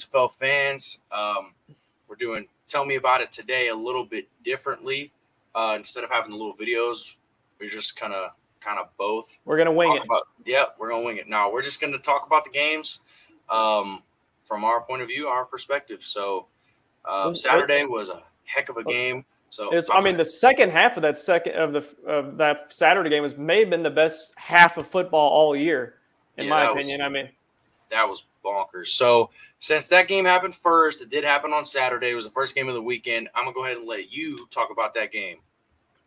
USFL fans. We're doing Tell Me About It today a little bit differently. Instead of having the little videos, we're just kind of both. We're gonna wing it. We're gonna wing it. Now we're just gonna talk about the games from our point of view, our perspective. So Saturday was a heck of a game. So the second half of that Saturday game may have been the best half of football all year, in my opinion. That was bonkers. So since that game happened first, it did happen on Saturday. It was the first game of the weekend. I'm gonna go ahead and let you talk about that game.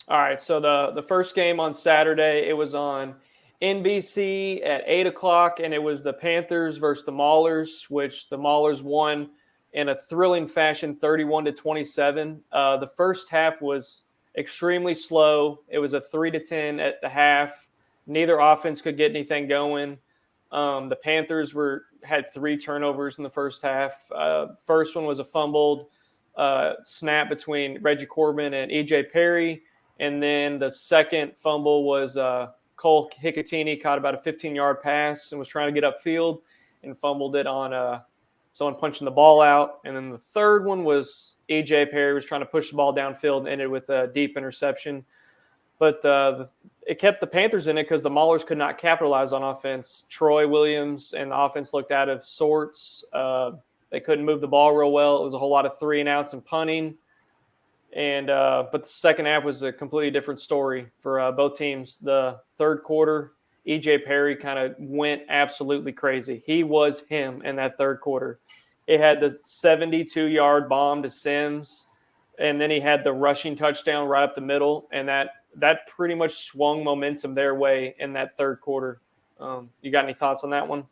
All right. So the first game on Saturday, it was on NBC at 8:00, and it was the Panthers versus the Maulers, which the Maulers won in a thrilling fashion, 31-27. The first half was extremely slow. It was a 3-10 at the half. Neither offense could get anything going. The Panthers had 3 turnovers in the first half. First one was a fumbled snap between Reggie Corbin and E.J. Perry. And then the second fumble was Cole Hicatini caught about a 15-yard pass and was trying to get upfield and fumbled it on someone punching the ball out. And then the third one was E.J. Perry was trying to push the ball downfield and ended with a deep interception. But it kept the Panthers in it because the Maulers could not capitalize on offense. Troy Williams and the offense looked out of sorts. They couldn't move the ball real well. It was a whole lot of 3-and-outs and punting. But the second half was a completely different story for both teams. The third quarter, E.J. Perry kind of went absolutely crazy. He was him in that third quarter. It had the 72-yard bomb to Sims, and then he had the rushing touchdown right up the middle, and that pretty much swung momentum their way in that third quarter. You got any thoughts on that one?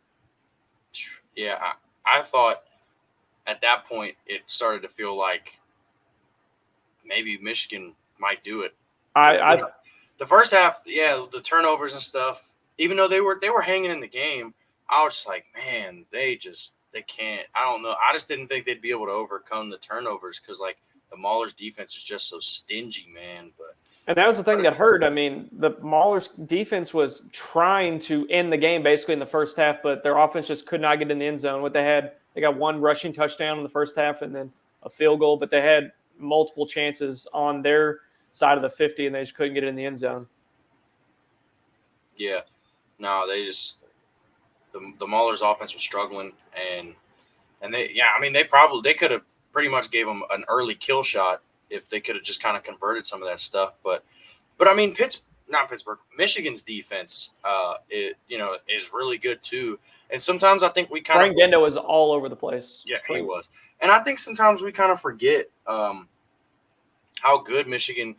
Yeah, I thought at that point it started to feel like maybe Michigan might do it. The first half, the turnovers and stuff, even though they were hanging in the game, I was just like, man, they can't. I don't know. I just didn't think they'd be able to overcome the turnovers because, like, the Maulers' defense is just so stingy, man. And that was the thing that hurt. I mean, the Maulers' defense was trying to end the game basically in the first half, but their offense just could not get in the end zone. They got 1 rushing touchdown in the first half and then a field goal, but they had multiple chances on their side of the 50, and they just couldn't get it in the end zone. Yeah. No, the Maulers' offense was struggling, and they could have pretty much gave them an early kill shot if they could have just kind of converted some of that stuff. But I mean, Michigan's defense, is really good too. And sometimes I think we Frank Gendo was all over the place. Yeah, he was. And I think sometimes we kind of forget how good Michigan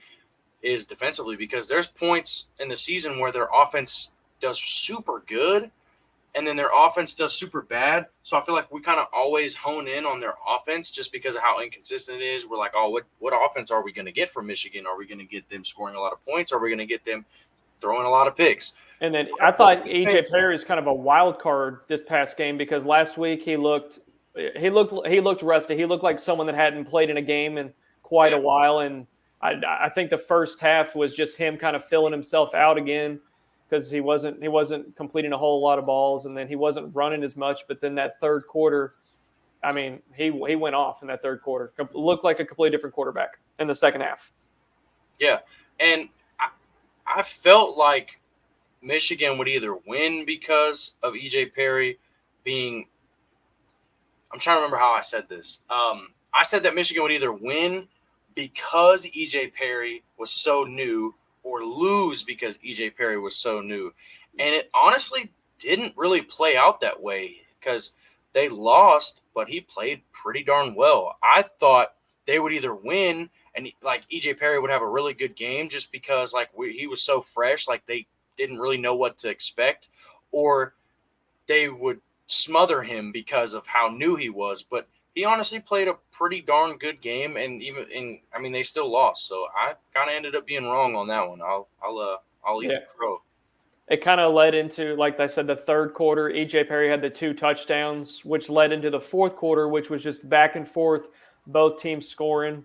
is defensively because there's points in the season where their offense does super good and then their offense does super bad. So I feel like we kind of always hone in on their offense just because of how inconsistent it is. We're like, oh, what offense are we going to get from Michigan? Are we going to get them scoring a lot of points? Are we going to get them throwing a lot of picks? And then I thought E.J. Perry is kind of a wild card this past game because last week he looked rusty. He looked like someone that hadn't played in a game in quite a while. And I think the first half was just him kind of filling himself out again because he wasn't completing a whole lot of balls, and then he wasn't running as much. But then that third quarter, I mean, he went off in that third quarter. Looked like a completely different quarterback in the second half. Yeah, and I felt like Michigan would either win because of E.J. Perry being – I'm trying to remember how I said this. I said that Michigan would either win because E.J. Perry was so new or lose because E.J. Perry was so new. And it honestly didn't really play out that way because they lost, but he played pretty darn well. I thought they would either win and, like, E.J. Perry would have a really good game just because, like, he was so fresh, like they didn't really know what to expect, or they would smother him because of how new he was. But he honestly played a pretty darn good game, and they still lost. So I kind of ended up being wrong on that one. I'll eat the crow. It kind of led into, like I said, the third quarter. E.J. Perry had the 2 touchdowns, which led into the fourth quarter, which was just back and forth, both teams scoring.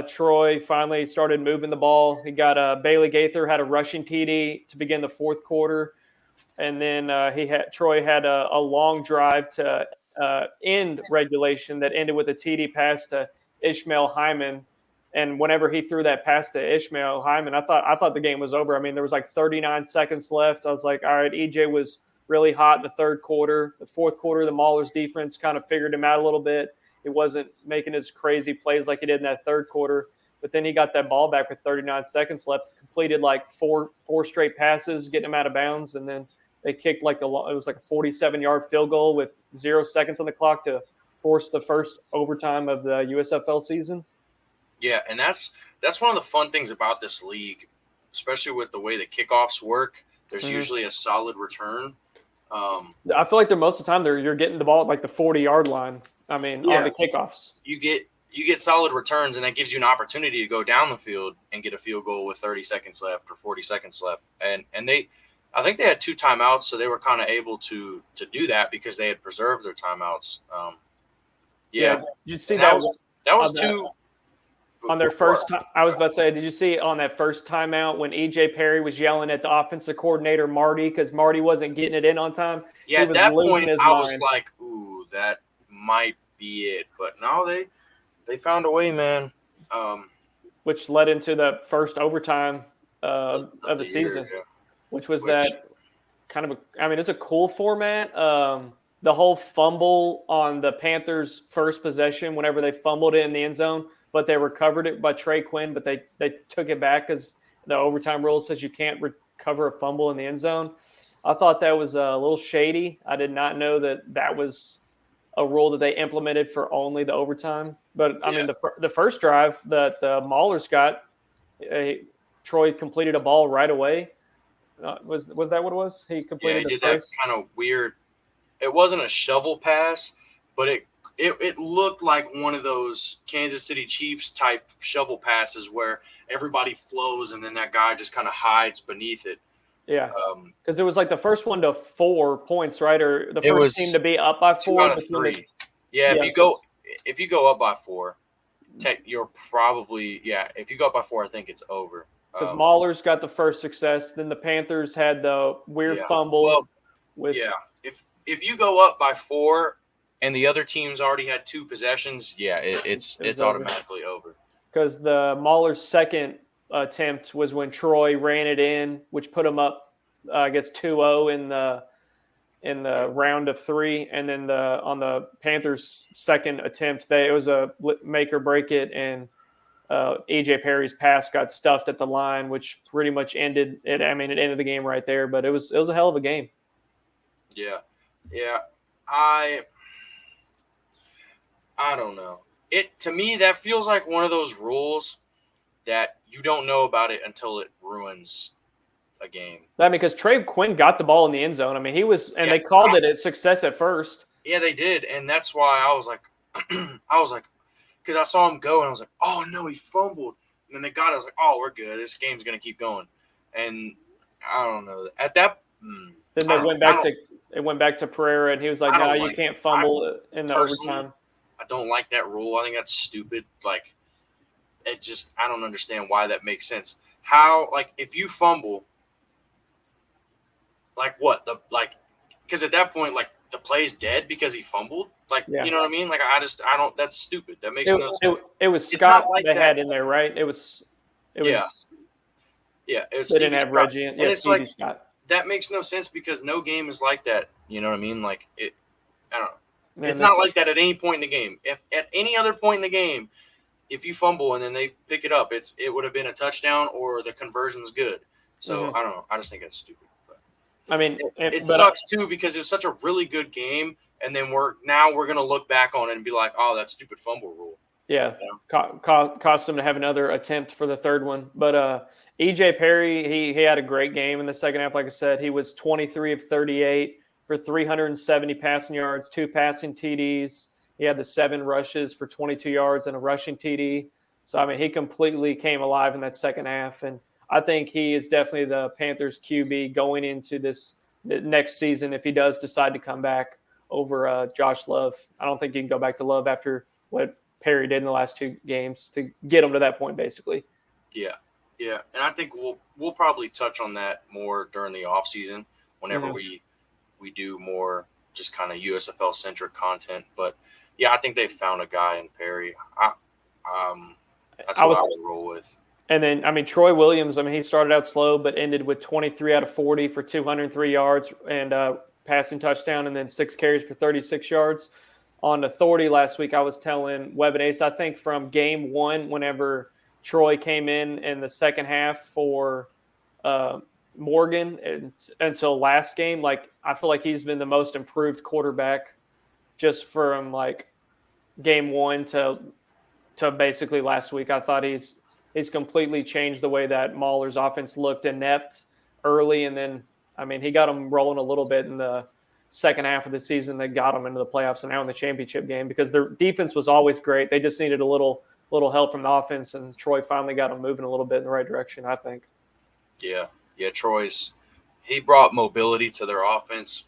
Troy finally started moving the ball. He got Bailey Gaither had a rushing TD to begin the fourth quarter. And then Troy had a long drive to end regulation that ended with a TD pass to Ishmael Hyman. And whenever he threw that pass to Ishmael Hyman, I thought the game was over. I mean, there was like 39 seconds left. I was like, all right, EJ was really hot in the third quarter. The fourth quarter, the Maulers defense kind of figured him out a little bit. It wasn't making his crazy plays like he did in that third quarter. But then he got that ball back with 39 seconds left, completed like four straight passes, getting him out of bounds, and then they kicked it was like a 47-yard field goal with 0 seconds on the clock to force the first overtime of the USFL season. Yeah, and that's one of the fun things about this league, especially with the way the kickoffs work. There's usually a solid return. I feel like most of the time you're getting the ball at like the 40-yard line. I mean, on the kickoffs. You get solid returns, and that gives you an opportunity to go down the field and get a field goal with 30 seconds left or 40 seconds left. And I think they had 2 timeouts, so they were kind of able to do that because they had preserved their timeouts. You'd see that was 2 on their first time. I was about to say, did you see on that first timeout when EJ Perry was yelling at the offensive coordinator Marty because Marty wasn't getting it in on time? Yeah, at that point I was like, ooh, that might be it. But no, they found a way, man. Which led into the first overtime of the season, which that kind of it's a cool format. The whole fumble on the Panthers' first possession, whenever they fumbled it in the end zone, but they recovered it by Trey Quinn, but they took it back because the overtime rule says you can't recover a fumble in the end zone. I thought that was a little shady. I did not know that was a rule that they implemented for only the overtime. But, I mean, the first drive that the Maulers got, Troy completed a ball right away. Was that what it was? He completed he did that kind of weird. It wasn't a shovel pass, but it looked like one of those Kansas City Chiefs type shovel passes where everybody flows and then that guy just kind of hides beneath it. Yeah, because it was like the first one to 4 points, right? Or the first team to be up by 4. 2 out of 3. If you go up by 4, you're probably if you go up by 4, I think it's over. Because Maulers got the first success, then the Panthers had the weird fumble. If you go up by 4 and the other team's already had 2 possessions, it's automatically over. Because the Maulers' second attempt was when Troy ran it in, which put them up, I guess 2-0 in the round of 3, and then on the Panthers' second attempt, it was a make or break it, and EJ Perry's pass got stuffed at the line, which pretty much ended it. I mean, it ended the game right there, but it was a hell of a game. Yeah. I don't know. To me, that feels like one of those rules that you don't know about it until it ruins a game. Because Trey Quinn got the ball in the end zone. I mean, he was, and they called it a success at first. Yeah, they did, and that's why I was like, because I saw him go, and I was like, oh no, he fumbled, and then they got it. I was like, oh, we're good. This game's gonna keep going, and I don't know. At that, then they went back to Pereira, and he was like, no, you can't fumble in the overtime. I don't like that rule. I think that's stupid. Like, I don't understand why that makes sense. How, like, if you fumble, like what? Because at that point, like, the play's dead because he fumbled? Like, you know what I mean? Like, I don't, that's stupid. That makes no sense. It was Scott they had in there, right? It was. Yeah. It was they didn't have Reggie in. Yeah, it's like, Scott. That makes no sense because no game is like that. You know what I mean? Like, I don't know. Man, it's not like that at any point in the game. If at any other point in the game, if you fumble and then they pick it up, it would have been a touchdown or the conversion's good. So I don't know. I just think it's stupid. But I mean, it sucks too because it's such a really good game, and then we're gonna look back on it and be like, oh, that stupid fumble rule. Yeah, cost him to have another attempt for the third one. But EJ Perry, he had a great game in the second half. Like I said, he was 23 of 38 for 370 passing yards, 2 passing TDs. He had the 7 rushes for 22 yards and a rushing TD. So, I mean, he completely came alive in that second half. And I think he is definitely the Panthers QB going into the next season if he does decide to come back over Josh Love. I don't think he can go back to Love after what Perry did in the last 2 games to get him to that point, basically. Yeah. And I think we'll probably touch on that more during the offseason whenever we do more just kind of USFL centric content. But yeah, I think they found a guy in Perry. That's what I would roll with. And then, I mean, Troy Williams, I mean, he started out slow, but ended with 23 out of 40 for 203 yards and passing touchdown, and then 6 carries for 36 yards. On Authority last week, I was telling Webb and Ace, I think from game 1, whenever Troy came in the second half for Morgan until last game, like, I feel like he's been the most improved quarterback just from, like, game 1 to basically last week. I thought he's completely changed the way that Mauler's offense looked inept early, and then, I mean, he got them rolling a little bit in the second half of the season. They got them into the playoffs and now in the championship game because their defense was always great. They just needed a little help from the offense, and Troy finally got them moving a little bit in the right direction, I think. Yeah, he brought mobility to their offense,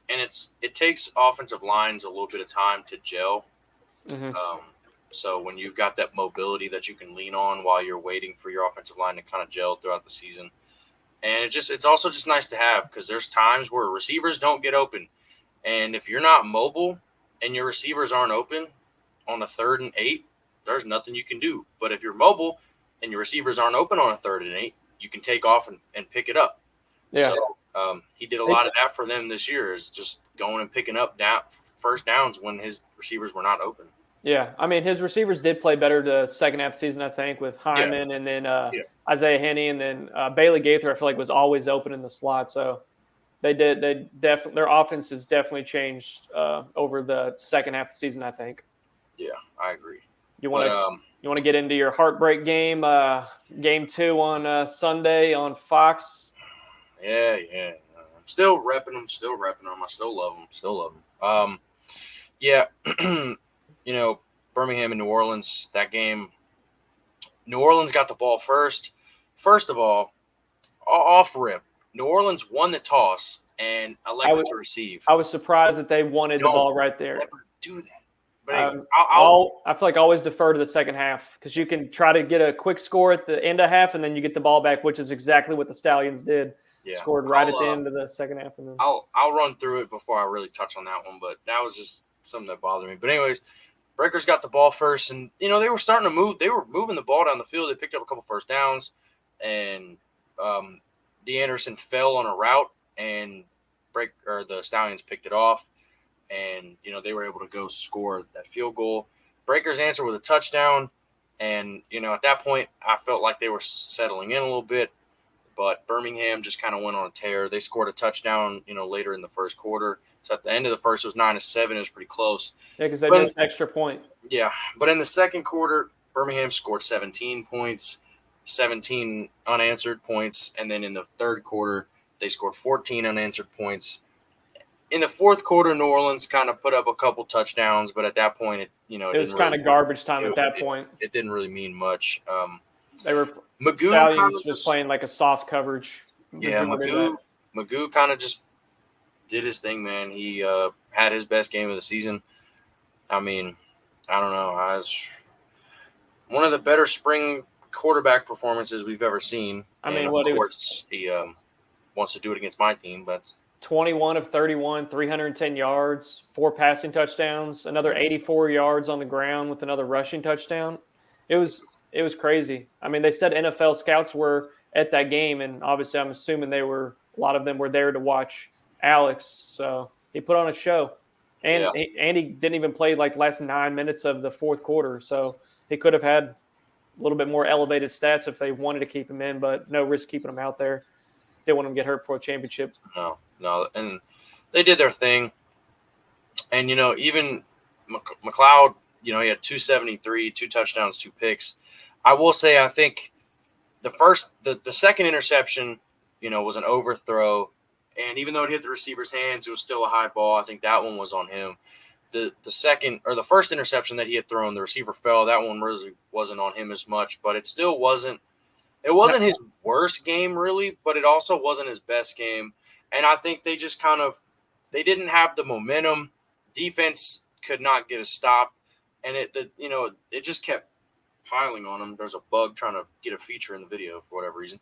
and it takes offensive lines a little bit of time to gel. Mm-hmm. So when you've got that mobility that you can lean on while you're waiting for your offensive line to kind of gel throughout the season, and it's also just nice to have because there's times where receivers don't get open, and if you're not mobile and your receivers aren't open on a 3rd and 8, there's nothing you can do. But if you're mobile and your receivers aren't open on a 3rd and 8, you can take off and pick it up. Yeah. So he did a lot of that for them this year, is just going and picking up first downs when his receivers were not open. Yeah, I mean, his receivers did play better the second half of the season, I think, with Hyman and then Isaiah Henney, and then Bailey Gaither, I feel like, was always open in the slot. So their offense has definitely changed over the second half of the season, I think. Yeah, I agree. You want to get into your heartbreak game, game 2 on Sunday on Fox? Yeah. I'm still repping them. I still love them. Yeah. Birmingham and New Orleans, that game, New Orleans got the ball first. First of all, off rip, New Orleans won the toss and elected to receive. I was surprised that they wanted the ball right there. Never do that. But anyway, I feel like always defer to the second half because you can try to get a quick score at the end of half and then you get the ball back, which is exactly what the Stallions did. Yeah. Scored right at the end of the second half. And then I'll run through it before I really touch on that one, but that was just something that bothered me. But anyways, Breakers got the ball first, and, they were starting to move. They were moving the ball down the field. They picked up a couple first downs, and Anderson fell on a route, and the Stallions picked it off, and, they were able to go score that field goal. Breakers answered with a touchdown, and, at that point, I felt like they were settling in a little bit, but Birmingham just kind of went on a tear. They scored a touchdown, later in the first quarter. So at the end of the first, it was 9-7. It was pretty close. Yeah, because they missed an extra point. Yeah, but in the second quarter, Birmingham scored 17 points, 17 unanswered points, and then in the third quarter, they scored 14 unanswered points. In the fourth quarter, New Orleans kind of put up a couple touchdowns, but at that point, it was kind of garbage time at that point. It didn't really mean much. Magoo Stallions was playing like a soft coverage. Yeah, Magoo kind of just did his thing, man. He had his best game of the season. I mean, I don't know. I was one of the better spring quarterback performances we've ever seen. I mean, he wants to do it against my team, but 21 of 31, 310 yards, 4 passing touchdowns, another 84 yards on the ground with another rushing touchdown. It was crazy. I mean, they said NFL scouts were at that game, and obviously I'm assuming a lot of them were there to watch Alex, so he put on a show, and he didn't even play like the last 9 minutes of the fourth quarter, so he could have had a little bit more elevated stats if they wanted to keep him in, but no risk keeping him out there. They want him to get hurt for a championship. No, and they did their thing, and even McLeod, he had 273, 2 touchdowns, 2 picks. I will say, I think the second interception, was an overthrow. And even though it hit the receiver's hands, it was still a high ball. I think that one was on him. The first interception that he had thrown, the receiver fell. That one really wasn't on him as much, but it still wasn't. It wasn't his worst game, really, but it also wasn't his best game. And I think they just they didn't have the momentum. Defense could not get a stop, and it just kept piling on him. There's a bug trying to get a feature in the video for whatever reason.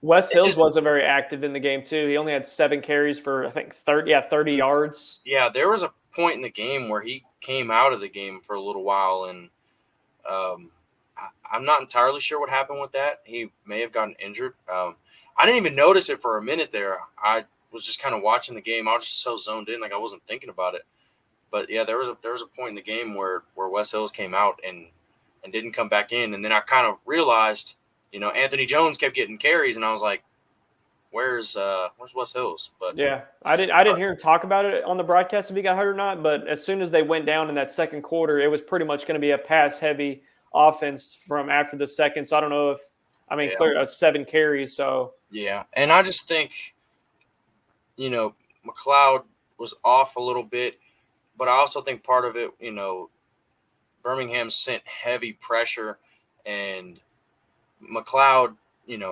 Wes Hills wasn't very active in the game too. He only had 7 carries for I think 30 yards. Yeah, there was a point in the game where he came out of the game for a little while, and I'm not entirely sure what happened with that. He may have gotten injured. I didn't even notice it for a minute there. I was just kind of watching the game. I was just so zoned in, like I wasn't thinking about it. But yeah, there was a point in the game where Wes Hills came out and didn't come back in, and then I kind of realized, Anthony Jones kept getting carries, and I was like, where's Wes Hills? But yeah, I didn't hear him talk about it on the broadcast if he got hurt or not. But as soon as they went down in that second quarter, it was pretty much going to be a pass heavy offense from after the second. So I don't know if clear 7 carries. So yeah, and I just think, McLeod was off a little bit, but I also think part of it, Birmingham sent heavy pressure, and McLeod,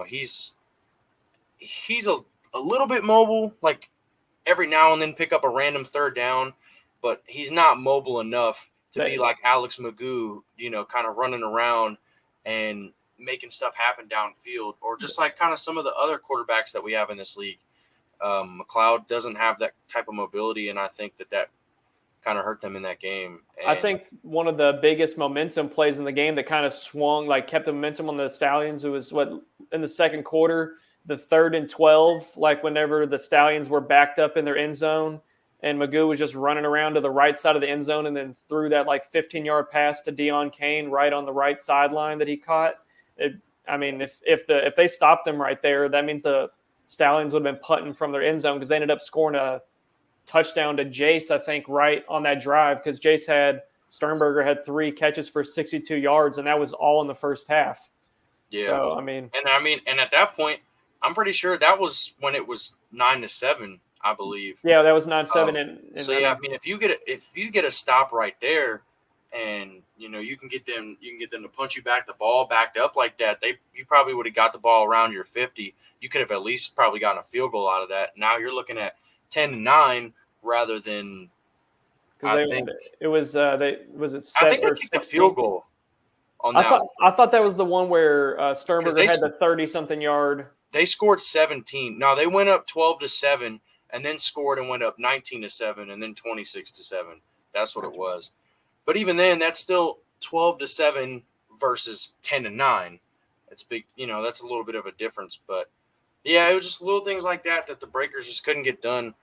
he's a little bit mobile, like every now and then pick up a random third down, but he's not mobile enough to be like Alex Magoo, kind of running around and making stuff happen downfield, or just like kind of some of the other quarterbacks that we have in this league. McLeod doesn't have that type of mobility, and I think that kind of hurt them in that game. And I think one of the biggest momentum plays in the game that kind of swung, like kept the momentum on the Stallions, it was in the second quarter, the 3rd and 12, like whenever the Stallions were backed up in their end zone and Magoo was just running around to the right side of the end zone and then threw that like 15-yard pass to Deion Kane right on the right sideline that he caught. If they stopped them right there, that means the Stallions would have been punting from their end zone because they ended up scoring a touchdown to Jace, I think, right on that drive because Sternberger had 3 catches for 62 yards, and that was all in the first half. Yeah. So, and at that point, I'm pretty sure that was when it was 9-7, I believe. Yeah, that was 9-7. If you get a stop right there, and you can get them to punch you back the ball backed up like that, you probably would have got the ball around your 50. You could have at least probably gotten a field goal out of that. Now you're looking at 10-9 rather than. I think it was was it 7 I think they kicked a field goal on that. I thought that was the one where Sternberger had the 30-something yard. They scored 17. No, they went up 12-7 and then scored and went up 19-7 and then 26-7. That's what it was. But even then, that's still 12-7 versus 10-9. It's big. That's a little bit of a difference. But yeah, it was just little things like that the Breakers just couldn't get done.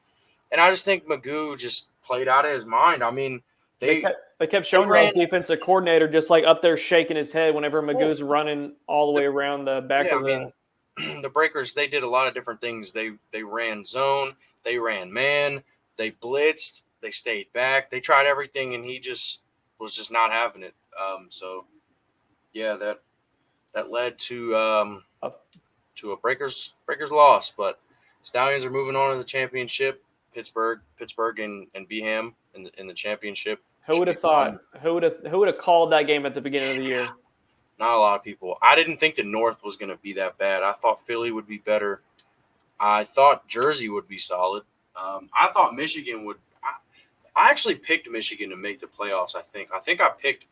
And I just think Magoo just played out of his mind. I mean, they kept showing the defensive coordinator just like up there shaking his head whenever Magoo's running all the way around the back of the Breakers, they did a lot of different things. They ran zone, they ran man, they blitzed, they stayed back, they tried everything, and he just was just not having it. So yeah, that led to a Breakers loss. But Stallions are moving on in the championship. Pittsburgh and Beham in the championship. Who would have thought? Who would have called that game at the beginning of the year? Not a lot of people. I didn't think the North was going to be that bad. I thought Philly would be better. I thought Jersey would be solid. I thought Michigan would. I actually picked Michigan to make the playoffs. I think I picked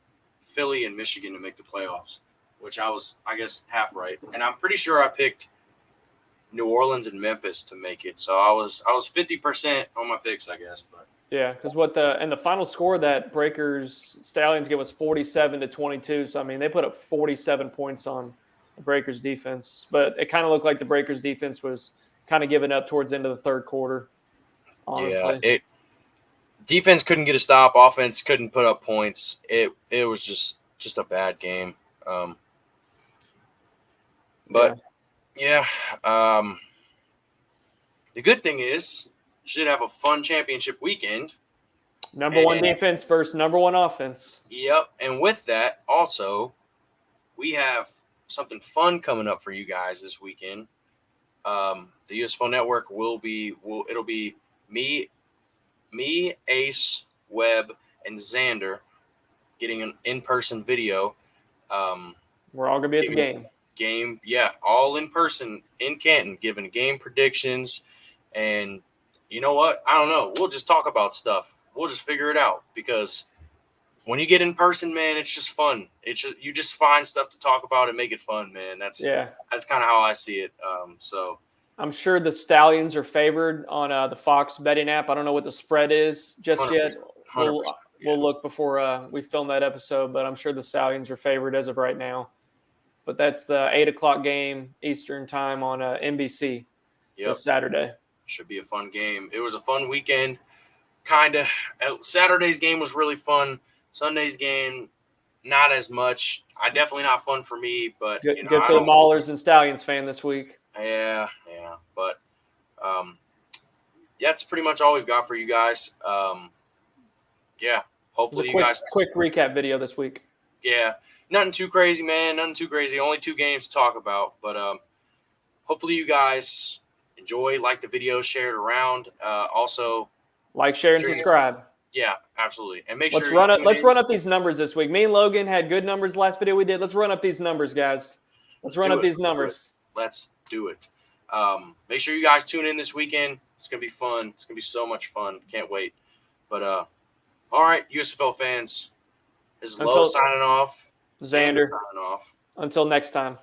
Philly and Michigan to make the playoffs, which I was, I guess, half right. And I'm pretty sure I picked New Orleans and Memphis to make it. So I was 50% on my picks, I guess. But yeah, because the final score that Breakers Stallions get was 47-22. So they put up 47 points on the Breakers defense, but it kind of looked like the Breakers defense was kind of giving up towards the end of the third quarter. Honestly, yeah, defense couldn't get a stop. Offense couldn't put up points. It was just a bad game. But yeah, the good thing is you should have a fun championship weekend. Number one defense versus number one offense. Yep, and with that, also, we have something fun coming up for you guys this weekend. The USFL Network it'll be me, Ace, Webb, and Zander getting an in-person video. We're all gonna be at the game, all in person in Canton, giving game predictions. And you know what? I don't know. We'll just talk about stuff. We'll just figure it out because when you get in person, man, it's just fun. You just find stuff to talk about and make it fun, man. That's kind of how I see it. So I'm sure the Stallions are favored on the Fox betting app. I don't know what the spread is just 100%, yet. 100%, We'll look before we film that episode, but I'm sure the Stallions are favored as of right now. But that's the 8:00 game Eastern time on NBC this Saturday. Should be a fun game. It was a fun weekend. Kind of. Saturday's game was really fun. Sunday's game, not as much. Definitely not fun for me, but good for the Maulers and Stallions fan this week. Yeah. But that's pretty much all we've got for you guys. Hopefully you guys. Quick recap video this week. Yeah, nothing too crazy, man. Nothing too crazy. Only 2 games to talk about, but hopefully you guys enjoy. Like the video, share it around. Also, like, share, and subscribe. Yeah, absolutely. And let's run up these numbers this week. Me and Logan had good numbers last video we did. Let's run up these numbers, guys. Let's run up these numbers. Let's do it. Make sure you guys tune in this weekend. It's gonna be fun. It's gonna be so much fun. Can't wait. But all right, USFL fans. This is Lowe signing off. Zander signing off. Until next time.